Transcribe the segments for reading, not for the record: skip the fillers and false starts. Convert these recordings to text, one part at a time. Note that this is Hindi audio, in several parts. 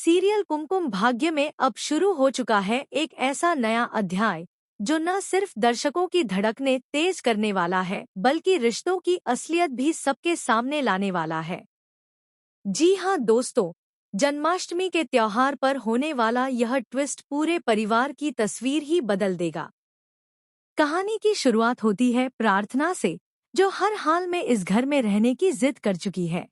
सीरियल कुमकुम भाग्य में अब शुरू हो चुका है एक ऐसा नया अध्याय जो न सिर्फ दर्शकों की धड़कने तेज करने वाला है बल्कि रिश्तों की असलियत भी सबके सामने लाने वाला है। जी हाँ दोस्तों, जन्माष्टमी के त्योहार पर होने वाला यह ट्विस्ट पूरे परिवार की तस्वीर ही बदल देगा। कहानी की शुरुआत होती है प्रार्थना से, जो हर हाल में इस घर में रहने की जिद कर चुकी है।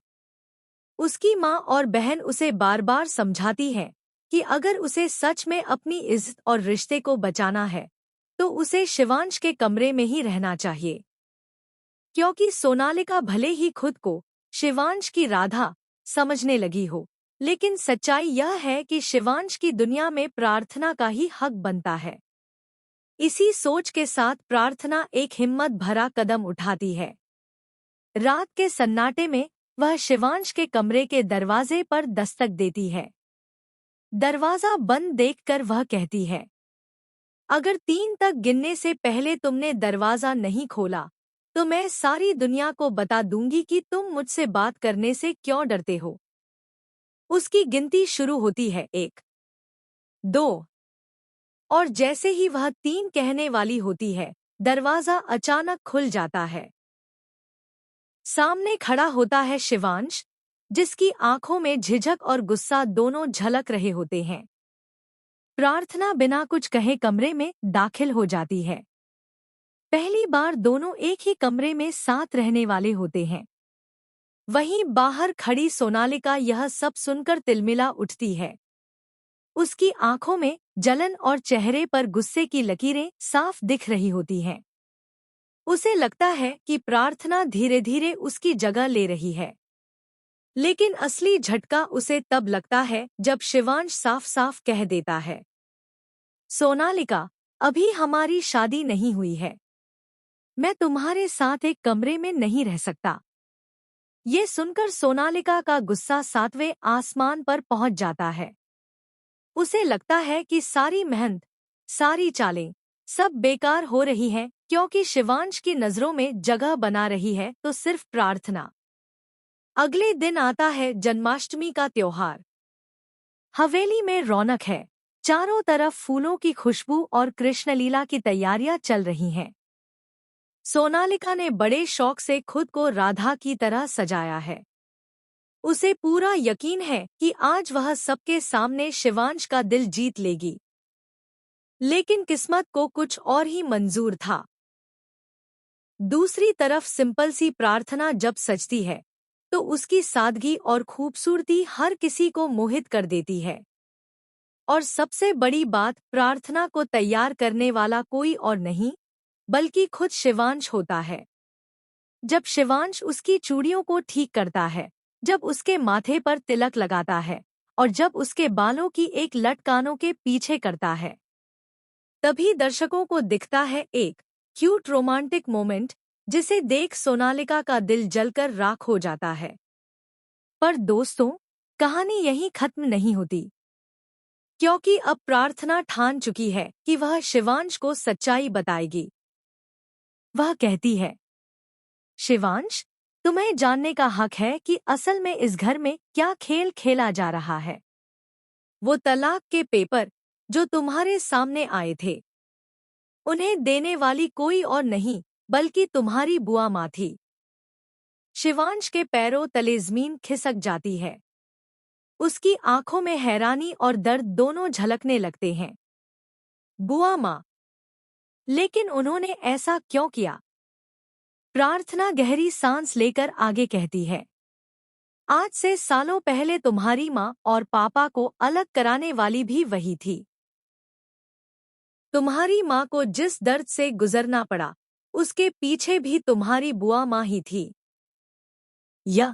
उसकी माँ और बहन उसे बार बार समझाती है कि अगर उसे सच में अपनी इज्जत और रिश्ते को बचाना है तो उसे शिवांश के कमरे में ही रहना चाहिए, क्योंकि सोनालिका भले ही खुद को शिवांश की राधा समझने लगी हो, लेकिन सच्चाई यह है कि शिवांश की दुनिया में प्रार्थना का ही हक बनता है। इसी सोच के साथ प्रार्थना एक हिम्मत भरा कदम उठाती है। रात के सन्नाटे में वह शिवांश के कमरे के दरवाजे पर दस्तक देती है। दरवाजा बंद देखकर वह कहती है, अगर 3 तक गिनने से पहले तुमने दरवाजा नहीं खोला तो मैं सारी दुनिया को बता दूंगी कि तुम मुझसे बात करने से क्यों डरते हो। उसकी गिनती शुरू होती है 1, 2 और जैसे ही वह 3 कहने वाली होती है, दरवाजा अचानक खुल जाता है। सामने खड़ा होता है शिवांश, जिसकी आंखों में झिझक और गुस्सा दोनों झलक रहे होते हैं। प्रार्थना बिना कुछ कहे कमरे में दाखिल हो जाती है। पहली बार दोनों एक ही कमरे में साथ रहने वाले होते हैं। वहीं बाहर खड़ी सोनालिका यह सब सुनकर तिलमिला उठती है। उसकी आंखों में जलन और चेहरे पर गुस्से की लकीरें साफ दिख रही होती हैं। उसे लगता है कि प्रार्थना धीरे धीरे उसकी जगह ले रही है। लेकिन असली झटका उसे तब लगता है जब शिवांश साफ साफ कह देता है, सोनालिका, अभी हमारी शादी नहीं हुई है। मैं तुम्हारे साथ एक कमरे में नहीं रह सकता। ये सुनकर सोनालिका का गुस्सा 7वें आसमान पर पहुंच जाता है। उसे लगता है कि सारी मेहनत, सारी चालें, सब बेकार हो रही हैं, क्योंकि शिवांश की नजरों में जगह बना रही है तो सिर्फ प्रार्थना। अगले दिन आता है जन्माष्टमी का त्योहार। हवेली में रौनक है। चारों तरफ फूलों की खुशबू और कृष्णलीला की तैयारियां चल रही हैं। सोनालिका ने बड़े शौक से खुद को राधा की तरह सजाया है। उसे पूरा यकीन है कि आज वह सबके सामने शिवांश का दिल जीत लेगी। लेकिन किस्मत को कुछ और ही मंजूर था। दूसरी तरफ सिंपल सी प्रार्थना जब सजती है तो उसकी सादगी और खूबसूरती हर किसी को मोहित कर देती है। और सबसे बड़ी बात, प्रार्थना को तैयार करने वाला कोई और नहीं बल्कि खुद शिवांश होता है। जब शिवांश उसकी चूड़ियों को ठीक करता है, जब उसके माथे पर तिलक लगाता है और जब उसके बालों की एक लट कानों के पीछे करता है, तभी दर्शकों को दिखता है एक क्यूट रोमांटिक मोमेंट जिसे देख सोनालिका का दिल जलकर राख हो जाता है। पर दोस्तों, कहानी यहीं खत्म नहीं होती, क्योंकि अब प्रार्थना ठान चुकी है कि वह शिवांश को सच्चाई बताएगी। वह कहती है, शिवांश, तुम्हें जानने का हक है कि असल में इस घर में क्या खेल खेला जा रहा है। वो तलाक के पेपर जो तुम्हारे सामने आए थे, उन्हें देने वाली कोई और नहीं बल्कि तुम्हारी बुआ माँ थी। शिवांश के पैरों तले ज़मीन खिसक जाती है। उसकी आंखों में हैरानी और दर्द दोनों झलकने लगते हैं। बुआ माँ, लेकिन उन्होंने ऐसा क्यों किया? प्रार्थना गहरी सांस लेकर आगे कहती है, आज से सालों पहले तुम्हारी माँ और पापा को अलग कराने वाली भी वही थी। तुम्हारी माँ को जिस दर्द से गुजरना पड़ा, उसके पीछे भी तुम्हारी बुआ माँ ही थी। यह